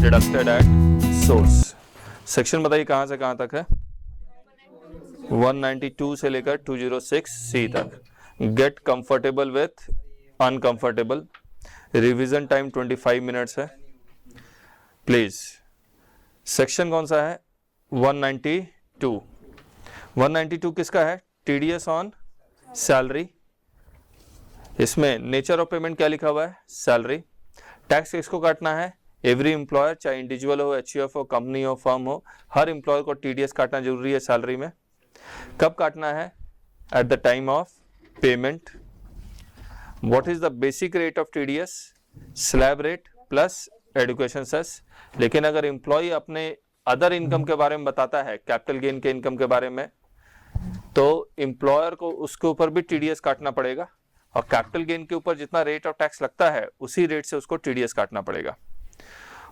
Deducted at source. Section बताइए कहां से कहां तक है? 192 से लेकर 206 सी तक। Get comfortable with uncomfortable. Revision time 25 minutes है। प्लीज सेक्शन कौन सा है? 192। 192 किसका है? TDS on salary. इसमें नेचर ऑफ पेमेंट क्या लिखा हुआ है? सैलरी। टैक्स किसको काटना है? एवरी एम्प्लॉयर, चाहे इंडिविजुअल हो, एचयूएफ हो, कंपनी हो, फर्म हो, हर एम्प्लॉयर को टीडीएस काटना जरूरी है सैलरी में। कब काटना है? At the time of payment. What is the basic rate of TDS? Slab rate plus education cess. लेकिन अगर एम्प्लॉय अपने अदर इनकम के बारे में बताता है, कैपिटल गेन के इनकम के बारे में, तो एम्प्लॉयर को उसके ऊपर भी टीडीएस काटना पड़ेगा, और कैपिटल गेन के ऊपर जितना रेट ऑफ टैक्स लगता है उसी रेट से उसको टीडीएस काटना पड़ेगा।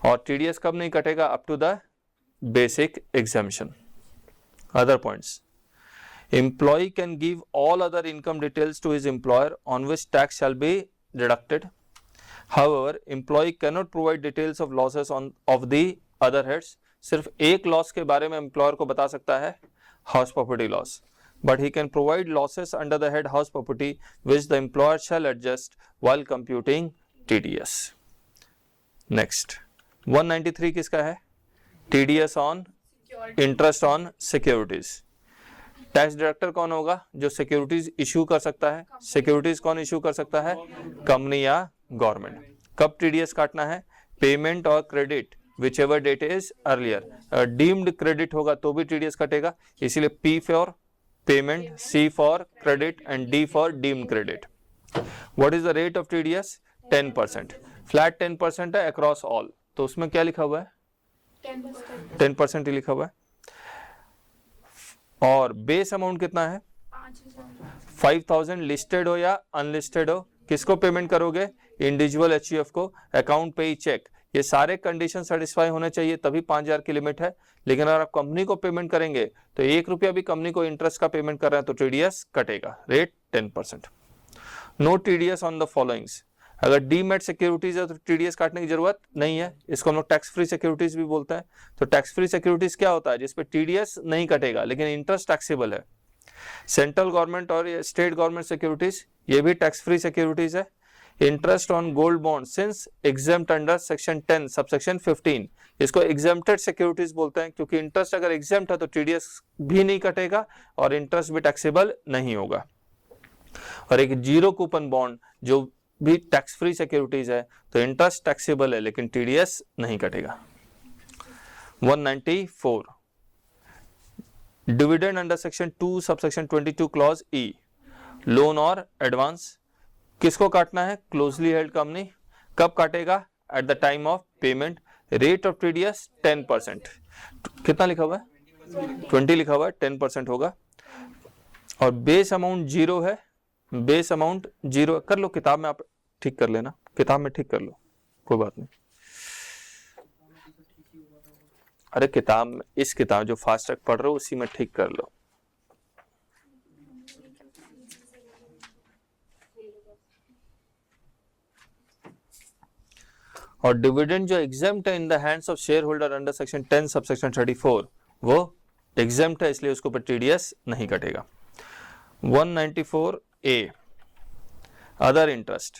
और टीडीएस कब नहीं कटेगा? Up to the basic exemption. Other points, employee can give all other income details to his employer on which tax shall be deducted. However employee can not provide details of losses of the other heads. सिर्फ एक loss के बारे में employer को बता सकता है, house property loss, but he can provide losses under the head house property which the employer shall adjust while computing TDS. Next, 193 किसका है? TDS on interest on securities. Tax director कौन होगा? जो सिक्योरिटीज इश्यू कर सकता है। Securities कौन issue कर सकता है? कंपनी या गवर्नमेंट। कब टीडीएस काटना है? पेमेंट और credit whichever date is earlier. Deemed credit होगा तो भी टीडीएस कटेगा, इसीलिए P for payment, C for credit and D for deemed credit. What is the rate of TDS? 10%। Flat 10% है अक्रॉस ऑल, तो उसमें क्या लिखा हुआ है? 10% ही लिखा हुआ है। और बेस अमाउंट कितना है? 5000। लिस्टेड हो या अनलिस्टेड हो, किसको पेमेंट करोगे? इंडिविजुअल एचयूएफ को। अकाउंट पे ही चेक, ये सारे कंडीशन सेटिस्फाई होने चाहिए तभी 5000 की लिमिट है। लेकिन अगर आप कंपनी को पेमेंट करेंगे तो 1 रुपया भी कंपनी को इंटरेस्ट का पेमेंट कर रहे हैं तो टीडीएस कटेगा। Rate 10%। No TDS on the followings. अगर डीमैट सिक्योरिटीज है तो टीडीएस काटने की जरूरत नहीं है, इसको हम लोग टैक्स फ्री सिक्योरिटीज भी बोलते हैं। तो टैक्स फ्री सिक्योरिटीज क्या होता है? जिसपे टीडीएस नहीं कटेगा लेकिन इंटरेस्ट टैक्सेबल है। सेंट्रल गवर्नमेंट और स्टेट गवर्नमेंट सिक्योरिटीज, ये भी टैक्स फ्री सिक्योरिटीज है। Interest on gold bond since exempt under section 10 subsection 15, इसको एग्जेम्प्टेड सिक्योरिटीज बोलते हैं, क्योंकि इंटरेस्ट अगर एग्जेम्प्ट है तो टीडीएस भी नहीं कटेगा और इंटरेस्ट भी टैक्सेबल नहीं होगा। और एक जीरो कूपन बॉन्ड जो भी टैक्स फ्री सिक्योरिटीज है तो इंटरेस्ट टैक्सेबल है लेकिन टीडीएस नहीं कटेगा। 194 dividend under section 2 subsection 22 clause E, loan और एडवांस, किसको काटना है? Closely held company. कब काटेगा? Eight the time of payment. Rate of TDS 10%। कितना लिखा हुआ है? 20 लिखा हुआ है, 10% होगा। और बेस अमाउंट 0 है। बेस अमाउंट 0 कर लो, किताब में आप ठीक कर लेना, किताब में ठीक कर लो, कोई बात नहीं। अरे किताब में, इस किताब जो फास्ट ट्रैक पढ़ रहे हो उसी में ठीक कर लो। और डिविडेंड जो एग्जेम्प्ट है in the hands of share holder under section 10 subsection 34, वो एग्जेम्प्ट है इसलिए उसके ऊपर टीडीएस नहीं कटेगा। 194A other interest.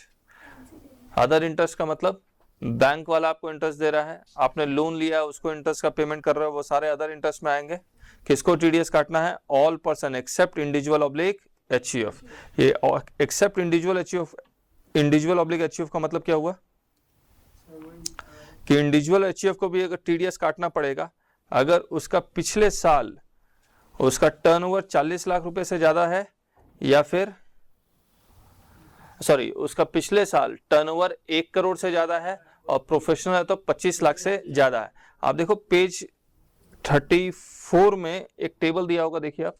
Other interest का मतलब बैंक वाला आपको इंटरेस्ट दे रहा है, आपने लोन लिया उसको इंटरेस्ट का पेमेंट कर रहे हो, वो सारे अदर इंटरेस्ट में आएंगे। किसको टीडीएस काटना है? All person except individual oblique HUF. ये except individual HUF, individual oblique HUF का मतलब क्या हुआ कि इंडिविजुअल एचयूएफ को भी अगर टीडीएस काटना पड़ेगा अगर उसका पिछले साल उसका टर्नओवर 40 लाख रुपए से ज्यादा है, या फिर सॉरी उसका पिछले साल टर्नओवर 1 करोड़ से ज्यादा है और प्रोफेशनल है तो 25 लाख से ज्यादा है। आप देखो पेज 34 में एक टेबल दिया होगा, देखिए आप,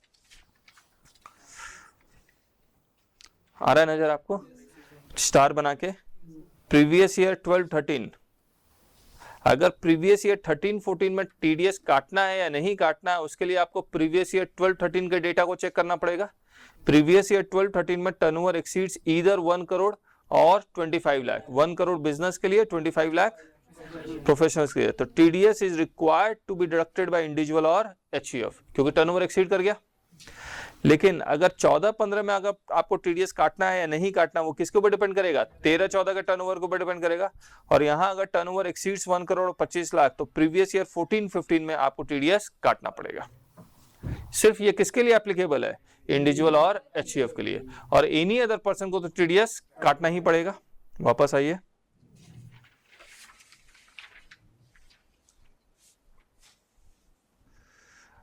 आ रहा है नजर आपको? स्टार बना के प्रीवियस ईयर 12-13, अगर प्रीवियस ईयर 13-14 में टीडीएस काटना है या नहीं काटना है उसके लिए आपको प्रीवियस ईयर 12-13 के डेटा को चेक करना पड़ेगा। प्रीवियस ईयर 12-13 में टर्नओवर एक्सीड्स ईदर 1 करोड़ और 25 लाख। 1 करोड़ बिजनेस के लिए, 25 लाख प्रोफेशनल्स के लिए। तो TDS is required to be deducted by individual और एचयूएफ, क्योंकि टर्नओवर एक्सीड कर गया। लेकिन अगर 14-15 में अगर आपको टीडीएस काटना है या नहीं काटना, वो किसके ऊपर डिपेंड करेगा? 13-14 के टर्नओवर के ऊपर डिपेंड करेगा। और यहाँ अगर टर्नओवर एक्सीड्स 1 करोड़ 25 लाख, तो प्रीवियस ईयर 14-15 में आपको टीडीएस काटना पड़ेगा। सिर्फ ये किसके लिए एप्लीकेबल है? इंडिविजुअल और एचयूएफ के लिए। और एनी अदर पर्सन को तो टीडीएस काटना ही पड़ेगा। वापस आइए,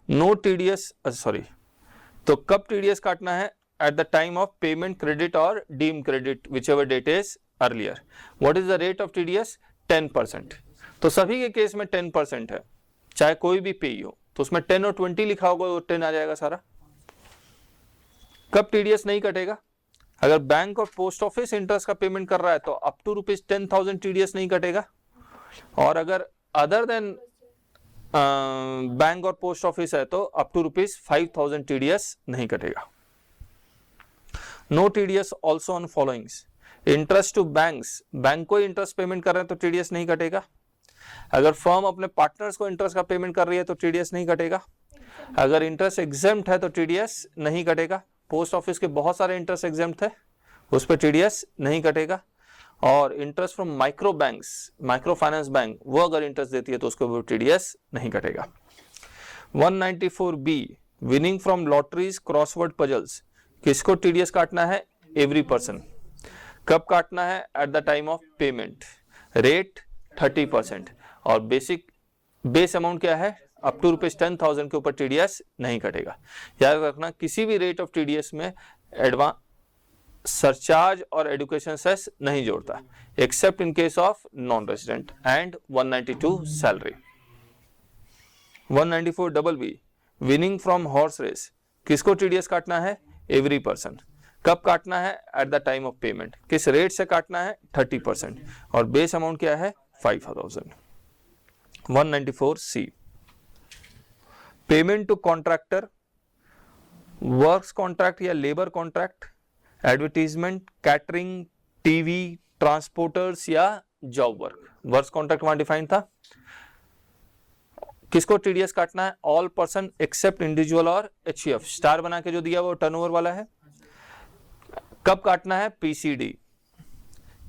नो टीडीएस, सॉरी, तो कब टीडीएस काटना है? At the time of payment credit और deem credit, whichever date is earlier. What is the rate of TDS? 10%। तो सभी के केस में 10% है, चाहे कोई भी पे हो। तो उसमें 10 और 20 लिखा होगा तो 10 आ जाएगा सारा। कब टीडीएस नहीं कटेगा? अगर बैंक और पोस्ट ऑफिस इंटरेस्ट का पेमेंट कर रहा है तो अप टू ₹10,000 टीडीएस नहीं कटेगा। और अगर अदर देन बैंक और पोस्ट ऑफिस है तो अप टू ₹5,000 टीडीएस नहीं कटेगा। No TDS also on followings. Interest to banks, bank को इंटरेस्ट पेमेंट कर रहे हैं तो टीडीएस नहीं कटेगा। अगर फर्म अपने पार्टनर्स को इंटरेस्ट का पेमेंट कर रही है तो टीडीएस नहीं कटेगा। अगर इंटरेस्ट एग्जेम्प्ट है तो टीडीएस नहीं कटेगा। पोस्ट ऑफिस के बहुत सारे इंटरेस्ट एग्जेम्प्ट है, उस पर टीडीएस नहीं कटेगा। और interest from micro banks, micro finance bank, वो अगर इंटरेस्ट देती है तो उसके ऊपर टीडीएस नहीं कटेगा। 194B, winning from lotteries crossword puzzles, किसको टीडीएस काटना है? Every person. कब काटना है? At the time of payment. Rate 30%। और बेस अमाउंट क्या है? अप टू ₹10,000 के ऊपर टीडीएस नहीं कटेगा। याद रखना, किसी भी रेट ऑफ टीडीएस में एडवांस सरचार्ज और एजुकेशन सेस नहीं जोड़ता, except in case of non resident. And 192 salary. 194BB, winning from horse race, किसको टीडीएस काटना है? Every person. कब काटना है? At the time of payment. किस रेट से काटना है? 30%। और बेस अमाउंट क्या है? 5,000। 194C, payment to contractor, works contract या labour contract, advertisement, catering, TV, transporters या जॉब वर्क। वर्क्स कॉन्ट्रैक्ट वहां डिफाइन था। किसको टीडीएस काटना है? ऑल पर्सन एक्सेप्ट इंडिविजुअल और एचयूएफ। स्टार बना के जो दिया वो टर्नओवर वाला है। कब काटना है? पीसीडी।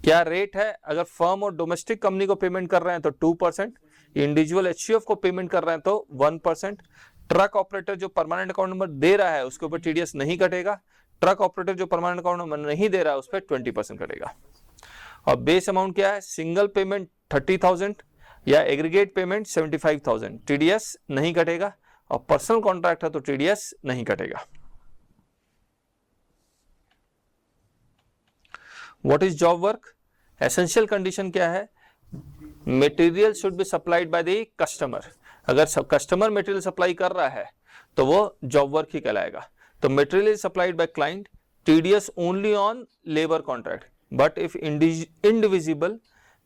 क्या रेट है? अगर फर्म और डोमेस्टिक कंपनी को पेमेंट कर रहे हैं तो 2%, इंडिविजुअल एचयूएफ को पेमेंट कर रहे हैं तो 1%। ट्रक ऑपरेटर जो परमानेंट अकाउंट नंबर दे रहा है उसके ऊपर टीडीएस नहीं कटेगा। ट्रक ऑपरेटर जो परमानेंट अकाउंट नंबर नहीं दे रहा है उस पर 20% कटेगा। और बेस अमाउंट क्या है? सिंगल पेमेंट 30,000 या एग्रीगेट पेमेंट 75,000, टीडीएस नहीं कटेगा। और पर्सनल कॉन्ट्रैक्ट है तो टीडीएस नहीं कटेगा। What is job work? Essential condition क्या है? Material should be supplied by the customer. अगर कस्टमर मटेरियल सप्लाई कर रहा है तो वो जॉब वर्क ही कहलाएगा। तो material is supplied by client, TDS only on labour contract. But if indivisible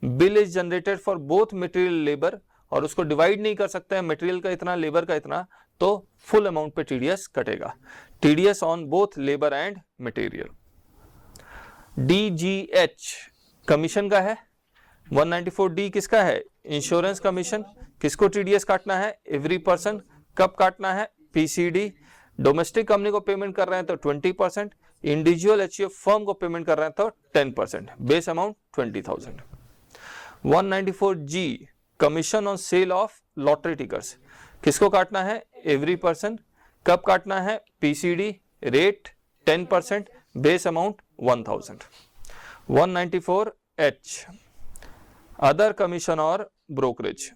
bill is generated for both material labour, और उसको डिवाइड नहीं कर सकते हैं मटेरियल का इतना लेबर का इतना, तो फुल अमाउंट पे टीडीएस कटेगा। TDS on both labour and material. DGH commission का है। 194D किसका है? Insurance commission. किसको टीडीएस काटना है? Every person. कब काटना है? पीसीडी। डोमेस्टिक कंपनी को पेमेंट कर रहे हैं तो 20%, इंडिविजुअल एचयूएफ फर्म को पेमेंट कर रहे हैं तो 10%। Base amount 20,000। 194G, commission on sale of lottery tickets, किसको काटना है? Every person. कब काटना है? PCD. Rate 10%, base amount 1,000। 194H, other commission और ब्रोकरेज,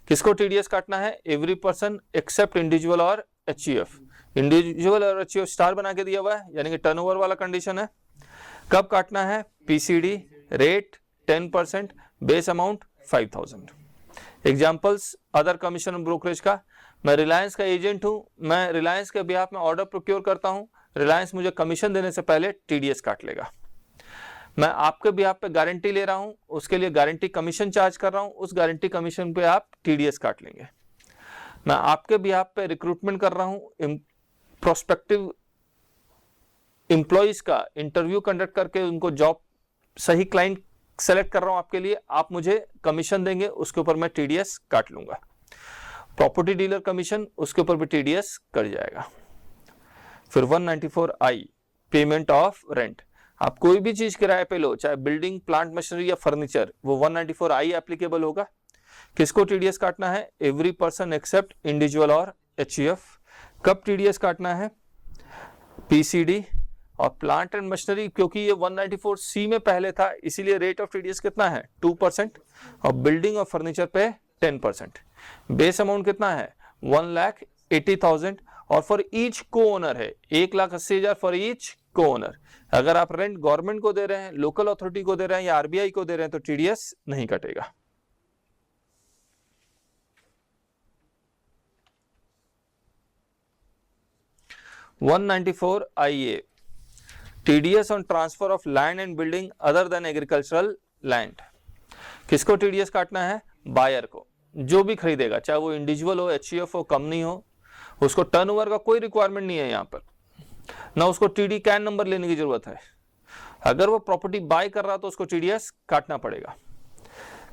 किसको टीडीएस काटना है? एवरी पर्सन एक्सेप्ट इंडिविजुअल और एचयूएफ। इंडिविजुअल और एचयूएफ स्टार बना के दिया हुआ है, यानी कि टर्नओवर वाला कंडीशन है। कब काटना है? PCD. Rate 10%, base amount 5,000। Examples other commission brokerage का, मैं रिलायंस का एजेंट हूं, मैं रिलायंस के बिहाफ में ऑर्डर प्रोक्योर करता हूं, रिलायंस मुझे कमीशन देने से पहले टीडीएस काट लेगा। मैं आपके बिहाफ पे गारंटी ले रहा हूं, उसके लिए गारंटी कमीशन चार्ज कर रहा हूं, उस गारंटी कमीशन पे आप टीडीएस काट लेंगे। मैं आपके बिहाफ पे रिक्रूटमेंट कर रहा हूं, प्रोस्पेक्टिव एम्प्लॉइज का इंटरव्यू कंडक्ट करके उनको जॉब सही क्लाइंट सेलेक्ट कर रहा हूं आपके लिए, आप मुझे कमीशन देंगे, उसके ऊपर मैं टीडीएस काट लूंगा। प्रॉपर्टी डीलर कमीशन, उसके ऊपर भी टीडीएस कट जाएगा। फिर 194I पेमेंट ऑफ रेंट। आप कोई भी चीज किराए पे लो, चाहे बिल्डिंग, प्लांट मशीनरी या फर्नीचर, वो 194I एप्लीकेबल होगा। किसको टीडीएस काटना है? एवरी पर्सन एक्सेप्ट इंडिविजुअल और एचयूएफ। कब टीडीएस काटना है? पीसीडी और प्लांट एंड मशीनरी, क्योंकि ये 194C में पहले था, इसीलिए रेट ऑफ टीडीएस कितना है? 2%। और बिल्डिंग और फर्नीचर पे 10%। बेस अमाउंट कितना है? 1,80,000 और फॉर ईच को ओनर है 1,80,000 फॉर ईच को ओनर। अगर आप रेंट गवर्नमेंट को दे रहे हैं, लोकल अथॉरिटी को दे रहे हैं या आरबीआई को दे रहे हैं तो टीडीएस नहीं कटेगा। (194IA) TDS on transfer of land and building other than agricultural land. किसको टीडीएस काटना है? बायर को। जो भी खरीदेगा, चाहे वो इंडिविजुअल हो, एचयूएफ हो, कंपनी हो, उसको टर्नओवर का कोई रिक्वायरमेंट नहीं है यहाँ पर, ना उसको टीडी कैन नंबर लेने की जरूरत है। अगर वो प्रॉपर्टी बाय कर रहा तो उसको टीडीएस काटना पड़ेगा।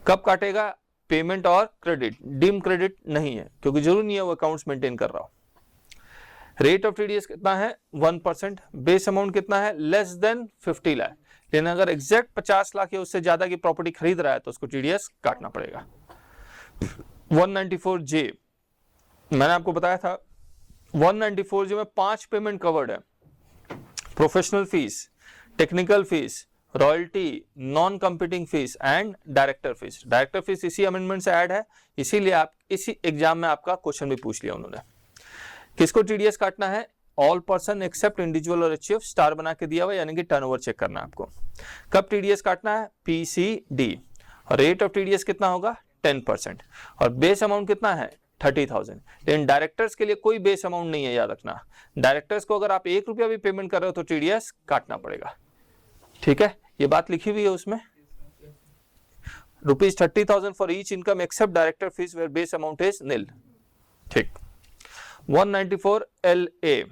कब काटेगा? पेमेंट और क्रेडिट। डीम क्रेडिट नहीं है, क्योंकि जरूरी नहीं है वो अकाउंट्स मेंटेन कर रहा हो। रेट ऑफ टीडीएस कितना है? 1%। बेस अमाउंट कितना है? Less than 50 lakh. लेकिन अगर एग्जैक्ट 50 लाख या उससे ज्यादा की प्रॉपर्टी खरीद रहा है तो उसको टीडीएस काटना पड़ेगा। 194J मैंने आपको बताया था, 194J में 5 पेमेंट कवर्ड है। Professional fees, technical fees, royalty, non competing fees and director fees. Director fees इसी अमेंडमेंट से ऐड है, इसीलिए आप इसी एग्जाम में आपका क्वेश्चन भी पूछ लिया उन्होंने। किसको टीडीएस काटना है? ऑल पर्सन एक्सेप्ट इंडिविजुअल और एचयूएफ। स्टार बना के दिया हुआ, यानी कि टर्नओवर चेक करना है आपको। कब टीडीएस काटना है? पीसीडी। और रेट ऑफ टीडीएस कितना होगा? 10%। और बेस अमाउंट कितना है? 30,000। लेकिन डायरेक्टर्स के लिए कोई बेस अमाउंट नहीं है, याद रखना। डायरेक्टर्स को अगर आप 1 रुपया भी पेमेंट कर रहे हो तो टीडीएस काटना पड़ेगा। ठीक है, ये बात लिखी हुई है उसमें। ₹30,000 for each income except director fees where base amount is nil. ठीक। 194LA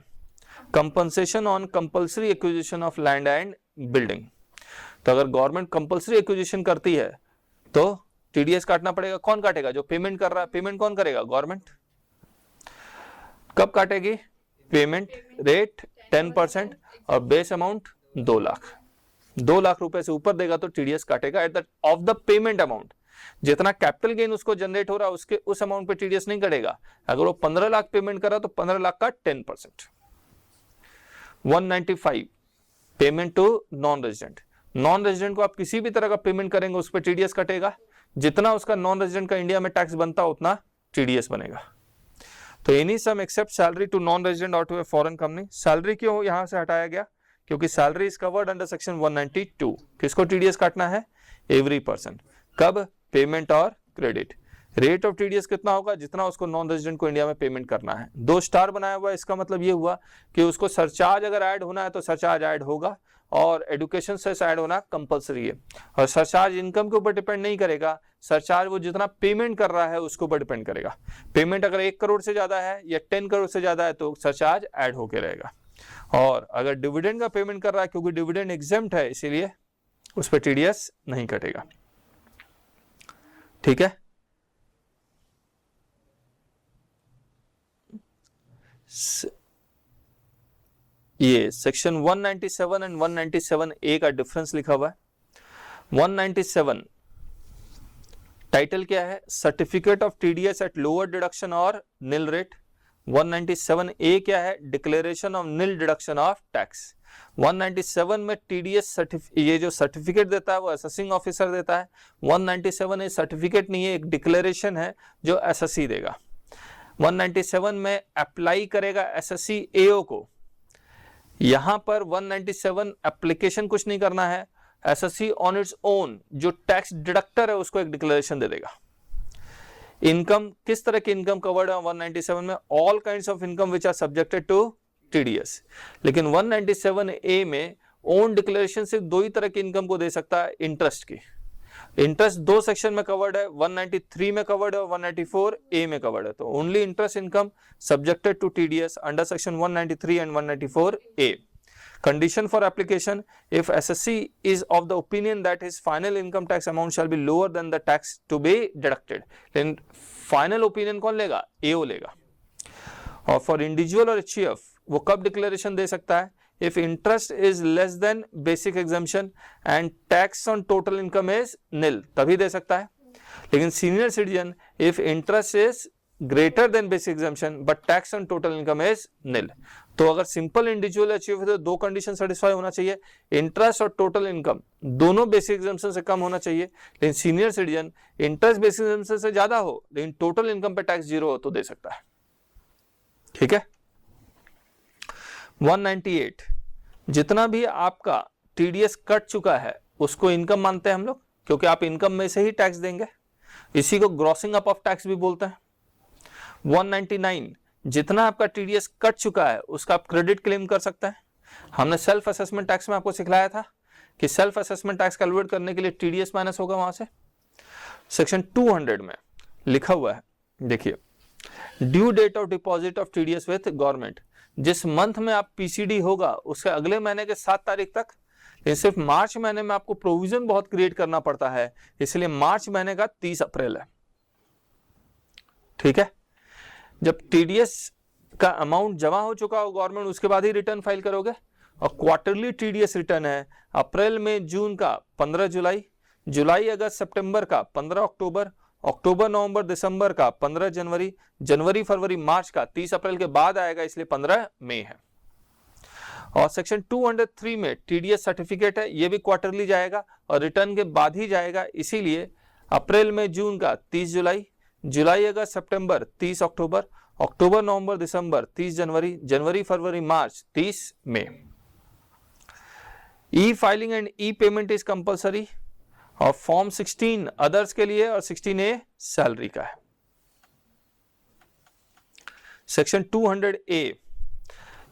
compensation on compulsory acquisition of land and building. तो अगर गवर्नमेंट कंपल्सरी एक्विजिशन करती है तो टीडीएस काटना पड़ेगा। कौन काटेगा? जो पेमेंट कर रहा है। पेमेंट कौन करेगा? गवर्नमेंट। कब काटेगी? पेमेंट रेट 10% और बेस अमाउंट 2 लाख। 2 लाख रुपए से ऊपर देगा तो टीडीएस काटेगा at the of the payment amount. जितना कैपिटल गेन उसको जनरेट हो रहा है उसके उस अमाउंट पे टीडीएस नहीं कटेगा। अगर वो 15 लाख पेमेंट कर रहा तो 15 लाख का 10%। 195 payment to non resident. Non resident को आप किसी भी तरह का पेमेंट करेंगे उस पर टीडीएस कटेगा। जितना उसका नॉन रेजिडेंट का इंडिया में टैक्स बनता उतना टीडीएस बनेगा। तो any sum except salary to non resident और to a foreign company. Salary क्यों यहां से हटाया गया? क्योंकि salary is covered under section 192। किसको टीडीएस काटना है? Every person. कब? पेमेंट और क्रेडिट। रेट ऑफ टीडीएस कितना होगा? जितना उसको नॉन रेजिडेंट को इंडिया में पेमेंट करना है। 2 स्टार बनाया हुआ है, इसका मतलब ये हुआ कि उसको सरचार्ज अगर ऐड होना है तो सरचार्ज ऐड होगा, और एडुकेशन सेस ऐड होना कंपलसरी है। और सरचार्ज इनकम के ऊपर डिपेंड नहीं करेगा, सरचार्ज वो जितना पेमेंट कर रहा है उसके ऊपर डिपेंड करेगा। पेमेंट अगर 1 करोड़ से ज्यादा है या 10 करोड़ से ज्यादा है तो सरचार्ज ऐड होके रहेगा। और अगर डिविडेंड का पेमेंट कर रहा है, क्योंकि डिविडेंड एग्जेम्प्ट है इसीलिए उस पर टीडीएस नहीं कटेगा। ठीक है। ये सेक्शन 197 एंड 197A का डिफरेंस लिखा हुआ है। 197 टाइटल क्या है? Certificate of TDS at lower deduction और निल रेट। 197A क्या है? Declaration of nil deduction of tax. 197 में टीडीएस ये जो सर्टिफिकेट देता है वो असेसिंग ऑफिसर देता है। 197 ये सर्टिफिकेट नहीं है, एक डिक्लेरेशन है जो एसएससी देगा। 197 में अप्लाई करेगा एसएससी एओ को। यहां पर 197 एप्लीकेशन कुछ नहीं करना है, एसएससी ऑन इट्स ओन जो टैक्स डिडक्टर है उसको एक डिक्लेरेशन दे देगा। इनकम, किस तरह की इनकम कवर्ड है 197 में? All kinds of income which are subjected to TDS. लेकिन 197A में ओन डिक्लेरेशन सिर्फ 2 ही तरह की इनकम को दे सकता है, इंटरेस्ट की। इंटरेस्ट 2 सेक्शन में कवर्ड है, 193 में कवर्ड है और 194A में कवर्ड है। तो only interest income subjected to TDS under section 193 and 194A। Condition for application: if SSC is of the opinion that his final income tax amount shall be lower than the tax to be deducted, then final opinion कौन लेगा? AO लेगा. और for individual और HUF वो कब declaration दे सकता है? If interest is less than basic exemption and tax on total income is nil, तभी दे सकता है. लेकिन senior citizen, if interest is greater than basic exemption but tax on total income is nil. तो अगर simple individual achieve है तो दो condition satisfy होना चाहिए, इंटरेस्ट और टोटल इनकम दोनों बेसिक एग्जाम्पशन से कम होना चाहिए. लेकिन senior citizen interest basic exemption से ज्यादा हो लेकिन टोटल इनकम पे टैक्स 0 हो तो दे सकता है. ठीक है. 198, जितना भी आपका टीडीएस कट चुका है उसको इनकम मानते हैं हम लोग, क्योंकि आप इनकम में से ही टैक्स देंगे. इसी को ग्रॉसिंग अप ऑफ टैक्स भी बोलते हैं. 199, जितना आपका टीडीएस कट चुका है उसका आप क्रेडिट क्लेम कर सकते हैं. हमने सेल्फ असेसमेंट टैक्स में आपको सिखलाया था कि सेल्फ असेसमेंट टैक्स कैलकुलेट करने के लिए टीडीएस माइनस होगा वहां से. सेक्शन 200 में लिखा हुआ है, देखिए, due date of deposit of TDS with government. जिस मंथ में आप पीसीडी होगा उसके अगले महीने के 7 तारीख तक. सिर्फ मार्च महीने में आपको प्रोविजन बहुत क्रिएट करना पड़ता है, इसलिए मार्च महीने का 30 अप्रैल है. ठीक है. जब टीडीएस का अमाउंट जमा हो चुका हो गवर्नमेंट उसके बाद ही रिटर्न फाइल करोगे. और क्वार्टरली टीडीएस रिटर्न है अप्रैल में जून का 15 जुलाई, जुलाई अगस्त सितंबर का 15 अक्टूबर, अक्टूबर नवंबर दिसंबर का 15 जनवरी, जनवरी फरवरी मार्च का 30 अप्रैल के बाद आएगा, इसलिए 15 मई है. और सेक्शन 203 में टीडीएस सर्टिफिकेट है, ये भी क्वार्टरली जाएगा और रिटर्न के बाद ही जाएगा, इसीलिए अप्रैल में जून का 30 जुलाई, जुलाई अगस्त सितंबर 30 अक्टूबर, अक्टूबर नवंबर दिसंबर 30 जनवरी, जनवरी फरवरी मार्च 30 मई. E filing and e payment is compulsory. और फॉर्म 16 अदर्स के लिए और 16A सैलरी का है. सेक्शन 200A,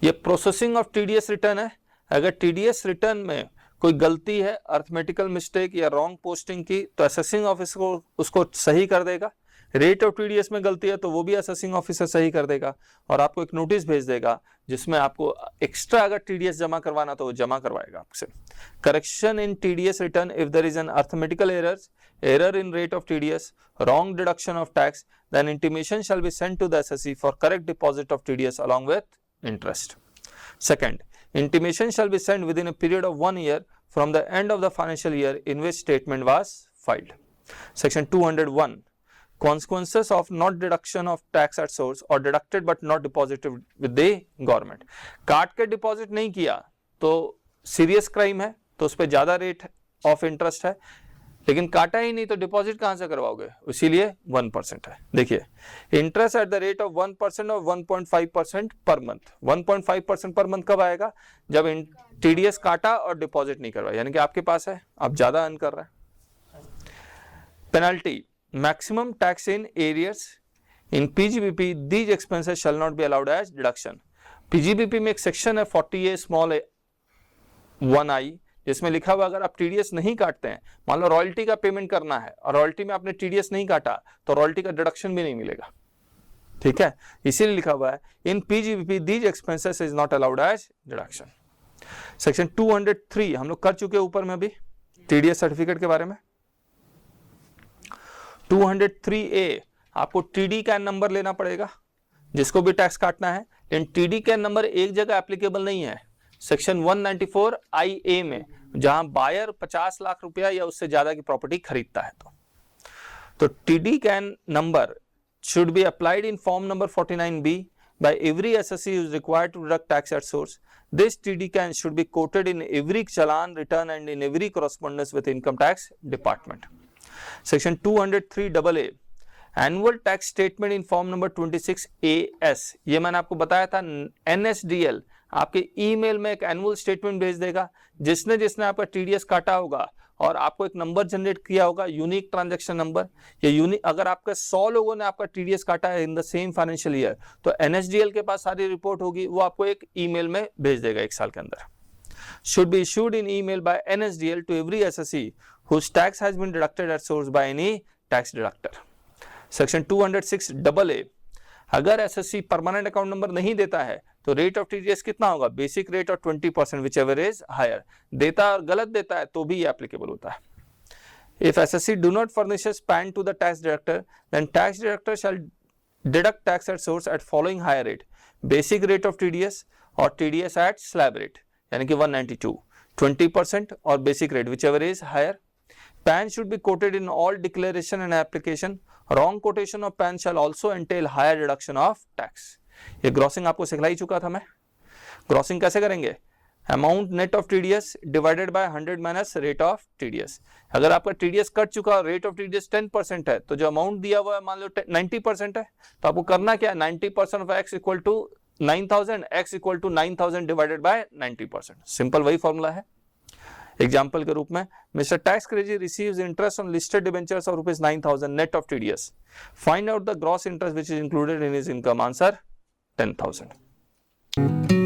ये प्रोसेसिंग ऑफ टीडीएस रिटर्न है. अगर टीडीएस रिटर्न में कोई गलती है, अर्थमेटिकल मिस्टेक या रॉन्ग पोस्टिंग की, तो असेसिंग ऑफिस को उसको सही कर देगा. रेट ऑफ टीडीएस में गलती है तो वो भी असेसिंग ऑफिसर सही कर देगा और आपको एक नोटिस भेज देगा जिसमें आपको एक्स्ट्रा अगर टीडीएस जमा करवाना तो वो जमा करवाएगा आपसे. Correction in TDS return if there is an arithmetical error in rate of TDS, wrong deduction of tax, then intimation shall be sent to the SSC for correct deposit of TDS along with interest. Second, intimation shall be sent within a period of 1 year from the end of the financial year in which statement was filed. Section 201, consequences of not deduction of tax at source or deducted but not deposited with the government. काट के deposit नहीं किया तो serious crime है, तो उस पर ज्यादा रेट ऑफ इंटरेस्ट है. लेकिन काटा ही नहीं तो डिपॉजिट कहां से करवाओगे, इसीलिए 1% है. देखिए, interest at the rate of 1% और 1.5% पर मंथ. 1.5% पर मंथ कब आएगा? जब टीडीएस काटा और डिपॉजिट नहीं करवाया, यानी कि आपके पास है, आप ज्यादा अर्न कर रहे हैं. Penalty, maximum tax in arrears. In PGBP these expenses shall not be allowed as deduction. PGBP में एक सेक्शन है 40A स्मॉल 1I जिसमें लिखा हुआ अगर आप टीडीएस नहीं काटते हैं, मान लो रॉयल्टी का पेमेंट करना है और रॉयल्टी में आपने टीडीएस नहीं काटा तो रॉयल्टी का डिडक्शन भी नहीं मिलेगा. ठीक है, इसीलिए लिखा हुआ है in PGBP these expenses is not allowed as deduction. Section 203 हम लोग कर चुके ऊपर में भी टीडीएस सर्टिफिकेट के बारे में. 203A, आपको टीडी कैन नंबर लेना पड़ेगा जिसको भी टैक्स काटना है, लेकिन टीडी कैन नंबर एक जगह एप्लीकेबल नहीं है. सेक्शन 194IA में, जहां बायर 50 लाख रुपया या उससे ज्यादा की प्रॉपर्टी खरीदता है तो TD can number should be applied in form number 49B by every SSC who is required to deduct tax at source. This TD can should be quoted in every challan return and in every correspondence with income tax department. Section 203AA, annual tax statement in form number 26AS. ये मैंने आपको बताया था, NSDL आपके email में एक annual statement भेज देगा. जिसने आपका टीडीएस काटा होगा और आपको एक नंबर जनरेट किया होगा, यूनिक ट्रांजैक्शन नंबर, या यूनिक, अगर आपके 100 लोगों ने आपका टीडीएस काटा है in the same financial year तो एनएसडीएल के पास सारी रिपोर्ट होगी, वो आपको एक ईमेल में भेज देगा 1 साल के अंदर. should be issued in email by NSDL to every SSC whose tax has been deducted at source by any tax deductor. Section 206AA, अगर एसएससी परमानेंट अकाउंट नंबर नहीं देता है तो रेट ऑफ टीडीएस कितना होगा, बेसिक रेट और 20% which ever is higher. देता और गलत देता है तो भी ये एप्लीकेबल होता है। If SSC do not furnishes PAN to the tax director, then tax director shall deduct tax at source at following higher rate: basic rate of TDS or TDS at slab rate, यानी कि 192, 20% और basic rate whichever is higher. PAN should be quoted in all declaration and application. Wrong quotation of PAN shall also entail higher deduction of tax. ये grossing आपको सिखला ही चुका था मैं। Grossing कैसे करेंगे, amount net of TDS divided by 100 minus rate of TDS. अगर आपका TDS cut चुका और रेट ऑफ टीडीएस 10% है तो जो अमाउंट दिया हुआ है मान लो 90% है, तो आपको करना क्या है, 90% of x equal to 9000, x equal to 9000 divided by 90%। Simple वही फॉर्मूला है। एग्जाम्पल के रूप में, mister tax crazy receives interest on listed debentures of ₹9000 net of TDS. Find out the gross interest which is included in his income. Answer 10,000।